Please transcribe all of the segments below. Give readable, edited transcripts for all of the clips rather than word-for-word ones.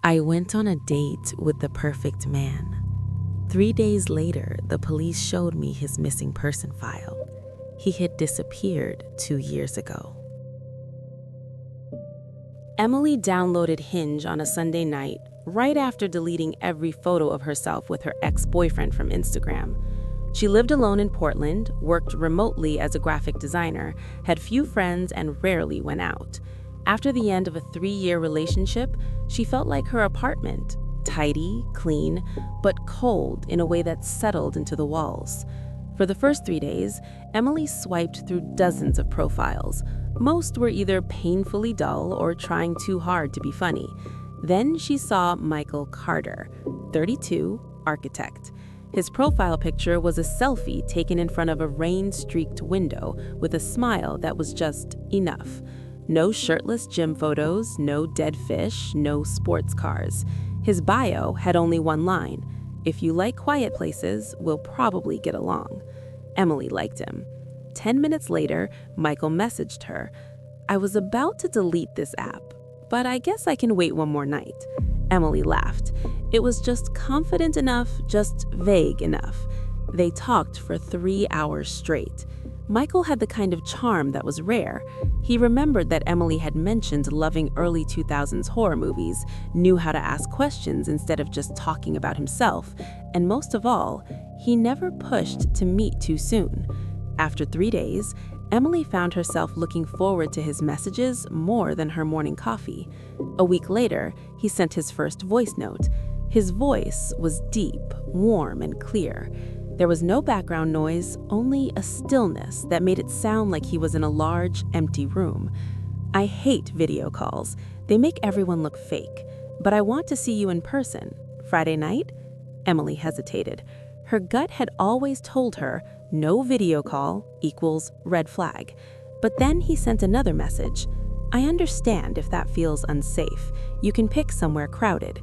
I went on a date with the perfect man. 3 days later, the police showed me his missing person file. He had disappeared 2 years ago. Emily downloaded Hinge on a Sunday night, right after deleting every photo of herself with her ex-boyfriend from Instagram. She lived alone in Portland, worked remotely as a graphic designer, had few friends, and rarely went out. After the end of a 3-year relationship, she felt like her apartment, tidy, clean, but cold in a way that settled into the walls. For the first 3 days, Emily swiped through dozens of profiles. Most were either painfully dull or trying too hard to be funny. Then she saw Michael Carter, 32, architect. His profile picture was a selfie taken in front of a rain-streaked window with a smile that was just enough. No shirtless gym photos, no dead fish, no sports cars. His bio had only one line: "If you like quiet places, we'll probably get along." Emily liked him. 10 minutes later, Michael messaged her, "I was about to delete this app, but I guess I can wait one more night." Emily laughed. It was just confident enough, just vague enough. They talked for 3 hours straight. Michael had the kind of charm that was rare. He remembered that Emily had mentioned loving early 2000s horror movies, knew how to ask questions instead of just talking about himself, and most of all, he never pushed to meet too soon. After 3 days, Emily found herself looking forward to his messages more than her morning coffee. A week later, he sent his first voice note. His voice was deep, warm, and clear. There was no background noise, only a stillness that made it sound like he was in a large, empty room. "I hate video calls. They make everyone look fake. But I want to see you in person. Friday night?" Emily hesitated. Her gut had always told her no video call equals red flag. But then he sent another message. "I understand if that feels unsafe. You can pick somewhere crowded."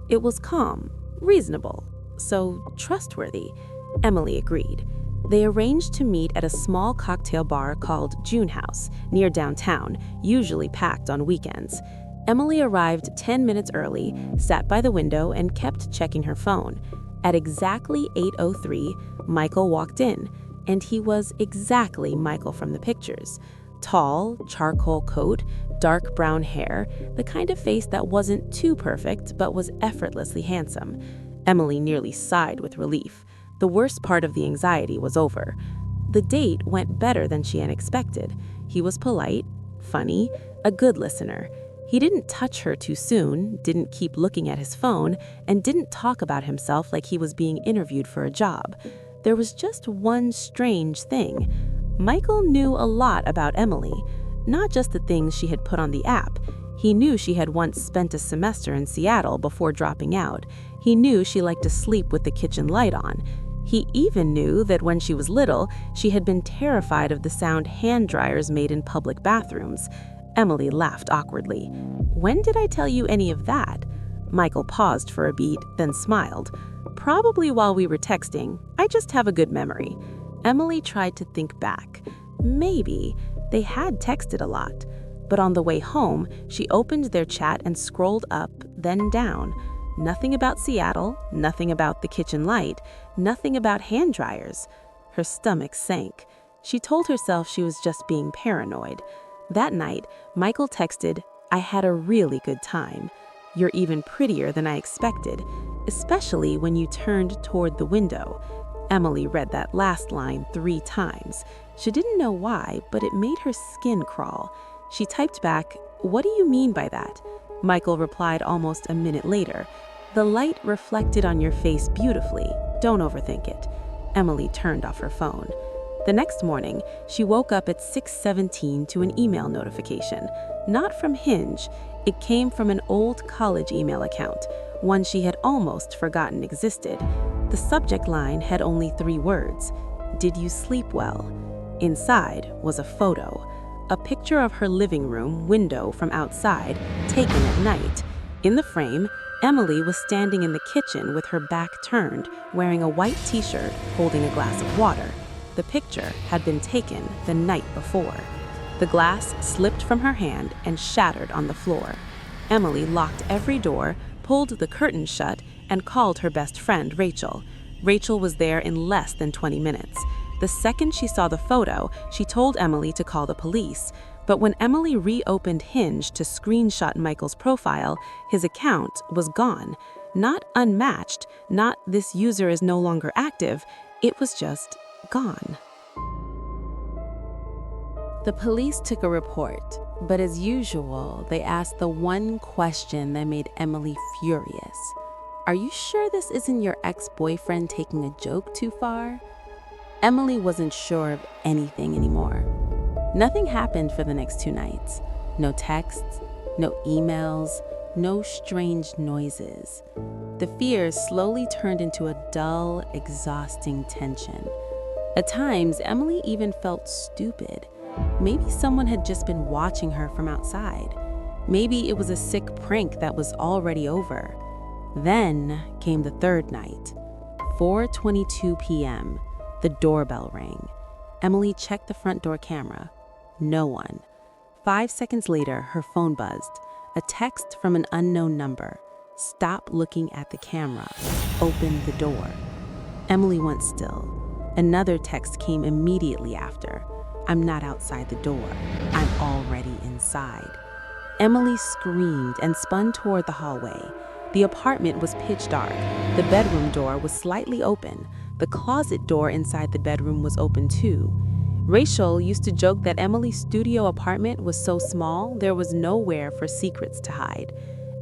It was calm, reasonable, so trustworthy. Emily agreed. They arranged to meet at a small cocktail bar called June House, near downtown, usually packed on weekends. Emily arrived 10 minutes early, sat by the window, and kept checking her phone. At exactly 8:03, Michael walked in, and he was exactly Michael from the pictures. Tall, charcoal coat, dark brown hair, the kind of face that wasn't too perfect but was effortlessly handsome. Emily nearly sighed with relief. The worst part of the anxiety was over. The date went better than she had expected. He was polite, funny, a good listener. He didn't touch her too soon, didn't keep looking at his phone, and didn't talk about himself like he was being interviewed for a job. There was just one strange thing. Michael knew a lot about Emily, not just the things she had put on the app. He knew she had once spent a semester in Seattle before dropping out. He knew she liked to sleep with the kitchen light on. He even knew that when she was little, she had been terrified of the sound hand dryers made in public bathrooms. Emily laughed awkwardly. "When did I tell you any of that?" Michael paused for a beat, then smiled. "Probably while we were texting. I just have a good memory." Emily tried to think back. Maybe they had texted a lot. But on the way home, she opened their chat and scrolled up, then down. Nothing about Seattle, nothing about the kitchen light, nothing about hand dryers. Her stomach sank. She told herself she was just being paranoid. That night, Michael texted, "I had a really good time. You're even prettier than I expected, especially when you turned toward the window." Emily read that last line 3 times. She didn't know why, but it made her skin crawl. She typed back, "What do you mean by that?" Michael replied almost a minute later, "The light reflected on your face beautifully. Don't overthink it." Emily turned off her phone. The next morning, she woke up at 6:17 to an email notification. Not from Hinge. It came from an old college email account, one she had almost forgotten existed. The subject line had only 3 words: "Did you sleep well?" Inside was a photo. A picture of her living room window from outside, taken at night. In the frame, Emily was standing in the kitchen with her back turned, wearing a white t-shirt, holding a glass of water. The picture had been taken the night before. The glass slipped from her hand and shattered on the floor. Emily locked every door, pulled the curtains shut, and called her best friend, Rachel. Rachel was there in less than 20 minutes. The second she saw the photo, she told Emily to call the police. But when Emily reopened Hinge to screenshot Michael's profile, his account was gone. Not unmatched, not "this user is no longer active," it was just gone. The police took a report, but as usual, they asked the one question that made Emily furious. "Are you sure this isn't your ex-boyfriend taking a joke too far?" Emily wasn't sure of anything anymore. Nothing happened for the next 2 nights. No texts, no emails, no strange noises. The fear slowly turned into a dull, exhausting tension. At times, Emily even felt stupid. Maybe someone had just been watching her from outside. Maybe it was a sick prank that was already over. Then came the third night. 4:22 p.m. The doorbell rang. Emily checked the front door camera. No one. 5 seconds later, her phone buzzed. A text from an unknown number. "Stop looking at the camera. Open the door." Emily went still. Another text came immediately after. "I'm not outside the door. I'm already inside." Emily screamed and spun toward the hallway. The apartment was pitch dark. The bedroom door was slightly open. The closet door inside the bedroom was open too. Rachel used to joke that Emily's studio apartment was so small there was nowhere for secrets to hide.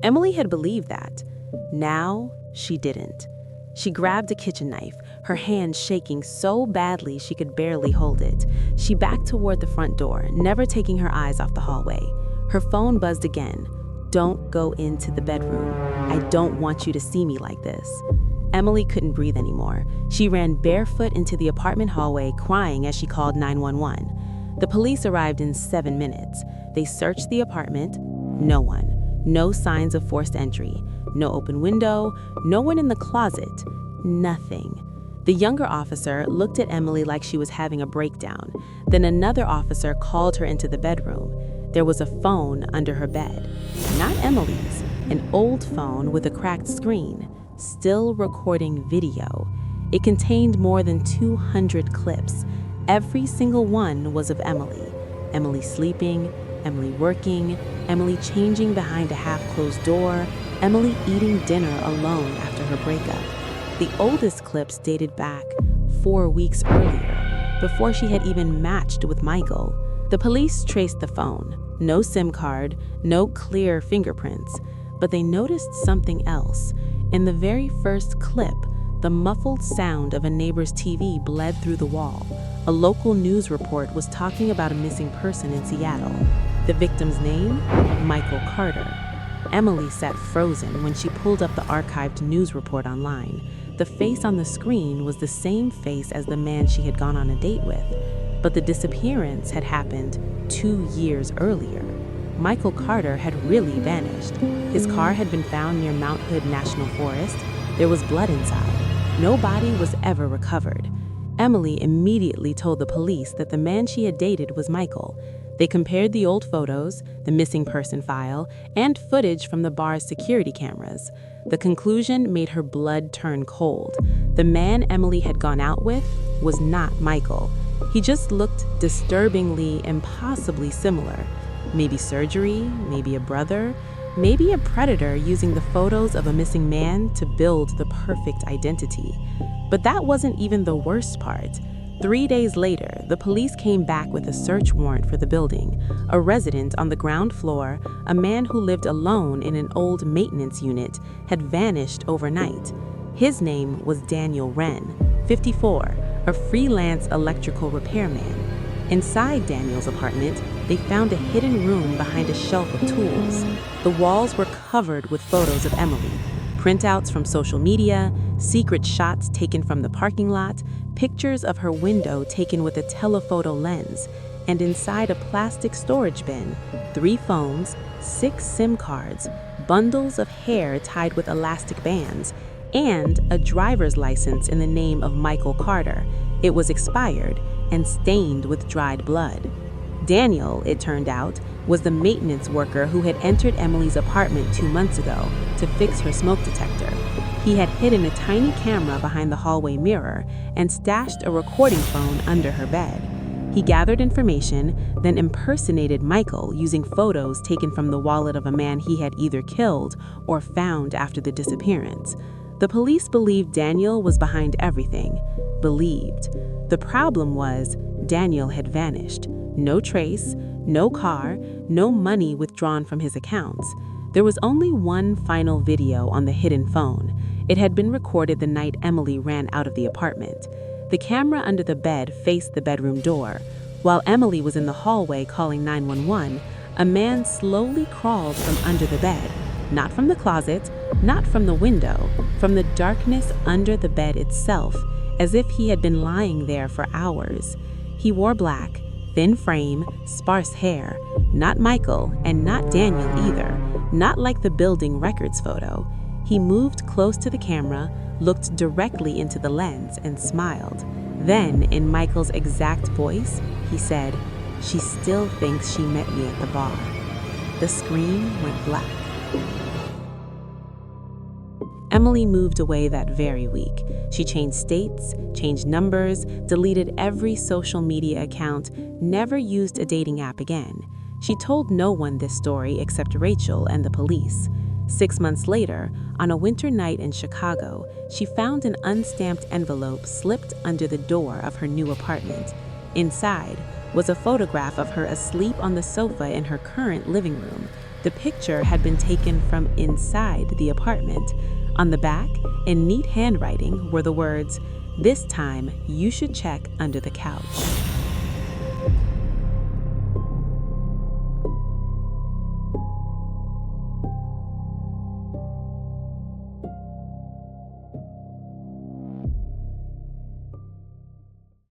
Emily had believed that. Now, she didn't. She grabbed a kitchen knife, her hand shaking so badly she could barely hold it. She backed toward the front door, never taking her eyes off the hallway. Her phone buzzed again. "Don't go into the bedroom. I don't want you to see me like this." Emily couldn't breathe anymore. She ran barefoot into the apartment hallway, crying as she called 911. The police arrived in 7 minutes. They searched the apartment. No one. No signs of forced entry. No open window. No one in the closet. Nothing. The younger officer looked at Emily like she was having a breakdown. Then another officer called her into the bedroom. There was a phone under her bed. Not Emily's. An old phone with a cracked screen. Still recording video. It contained more than 200 clips. Every single one was of Emily. Emily sleeping, Emily working, Emily changing behind a half-closed door, Emily eating dinner alone after her breakup. The oldest clips dated back 4 weeks earlier, before she had even matched with Michael. The police traced the phone. No SIM card, no clear fingerprints. But they noticed something else. In the very first clip, the muffled sound of a neighbor's TV bled through the wall. A local news report was talking about a missing person in Seattle. The victim's name? Michael Carter. Emily sat frozen when she pulled up the archived news report online. The face on the screen was the same face as the man she had gone on a date with. But the disappearance had happened 2 years earlier. Michael Carter had really vanished. His car had been found near Mount Hood National Forest. There was blood inside. No body was ever recovered. Emily immediately told the police that the man she had dated was Michael. They compared the old photos, the missing person file, and footage from the bar's security cameras. The conclusion made her blood turn cold. The man Emily had gone out with was not Michael. He just looked disturbingly, impossibly similar. Maybe surgery, maybe a brother, maybe a predator using the photos of a missing man to build the perfect identity. But that wasn't even the worst part. 3 days later, the police came back with a search warrant for the building. A resident on the ground floor, a man who lived alone in an old maintenance unit, had vanished overnight. His name was Daniel Wren, 54, a freelance electrical repairman. Inside Daniel's apartment, they found a hidden room behind a shelf of tools. The walls were covered with photos of Emily, printouts from social media, secret shots taken from the parking lot, pictures of her window taken with a telephoto lens, and inside a plastic storage bin, 3 phones, 6 SIM cards, bundles of hair tied with elastic bands, and a driver's license in the name of Michael Carter. It was expired and stained with dried blood. Daniel, it turned out, was the maintenance worker who had entered Emily's apartment 2 months ago to fix her smoke detector. He had hidden a tiny camera behind the hallway mirror and stashed a recording phone under her bed. He gathered information, then impersonated Michael using photos taken from the wallet of a man he had either killed or found after the disappearance. The police believed Daniel was behind everything. Believed. The problem was, Daniel had vanished. No trace, no car, no money withdrawn from his accounts. There was only one final video on the hidden phone. It had been recorded the night Emily ran out of the apartment. The camera under the bed faced the bedroom door. While Emily was in the hallway calling 911, a man slowly crawled from under the bed. Not from the closet, not from the window, from the darkness under the bed itself, as if he had been lying there for hours. He wore black, thin frame, sparse hair. Not Michael and not Daniel either. Not like the building records photo. He moved close to the camera, looked directly into the lens, and smiled. Then, in Michael's exact voice, he said, "She still thinks she met me at the bar." The screen went black. Emily moved away that very week. She changed states, changed numbers, deleted every social media account, never used a dating app again. She told no one this story except Rachel and the police. 6 months later, on a winter night in Chicago, she found an unstamped envelope slipped under the door of her new apartment. Inside was a photograph of her asleep on the sofa in her current living room. The picture had been taken from inside the apartment. On the back, in neat handwriting, were the words, "This time, you should check under the couch."